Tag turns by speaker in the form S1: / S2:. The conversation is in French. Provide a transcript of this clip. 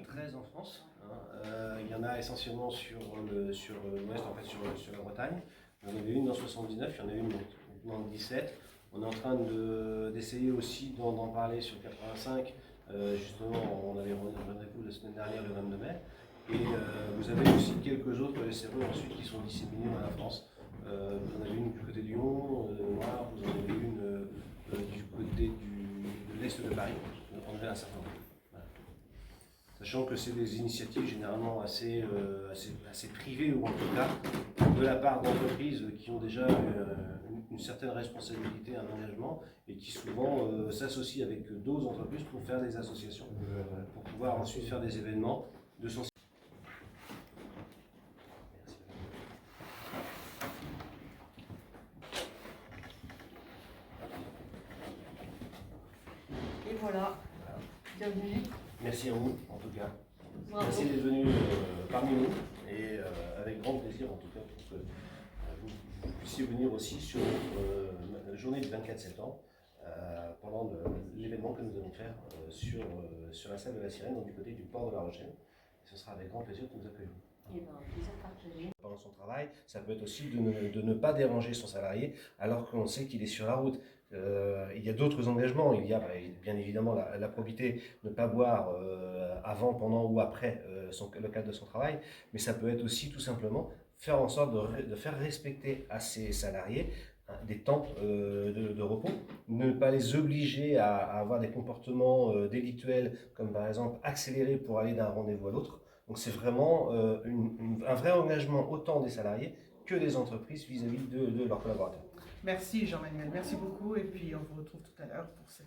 S1: 13 en France. Il y en a essentiellement sur l'ouest, en fait sur la Bretagne. Il y en avait une dans 79, il y en a une dans 17. On est en train d'essayer aussi d'en parler sur 85. Justement, on avait rendez-vous la semaine dernière, le 22 mai. Et vous avez aussi quelques autres SRE ensuite qui sont disséminés dans la France. Vous en avez une du côté de Lyon, Noir, vous en avez une du côté de l'Est de Paris. On en a un certain nombre. Voilà. Sachant que c'est des initiatives généralement assez privées, ou en tout cas de la part d'entreprises qui ont déjà une certaine responsabilité, un engagement, et qui souvent s'associent avec d'autres entreprises pour faire des associations, pour pouvoir ensuite faire des événements de sensibilisation.
S2: Et voilà, bienvenue.
S1: Merci à vous, en tout cas.
S2: Bravo.
S1: Merci d'être venu parmi nous, et avec grand plaisir, en tout cas, pour que vous puissiez venir aussi sur notre journée du 24 septembre, pendant l'événement que nous allons faire sur la salle de la Sirène, donc du côté du port de La Rochelle. Ce sera avec grand plaisir que nous accueillons.
S2: Et ben, plaisir partagé.
S1: Pendant son travail, ça peut être aussi de ne pas déranger son salarié alors qu'on sait qu'il est sur la route. Il y a d'autres engagements, il y a bien évidemment la probité, ne pas boire avant, pendant ou après le cadre de son travail, mais ça peut être aussi tout simplement faire en sorte de faire respecter à ses salariés des temps de repos, ne pas les obliger à avoir des comportements délictuels, comme par exemple accélérer pour aller d'un rendez-vous à l'autre. Donc c'est vraiment un vrai engagement autant des salariés que des entreprises vis-à-vis de leurs collaborateurs.
S3: Merci Jean-Manuel, merci beaucoup, et puis on vous retrouve tout à l'heure pour cette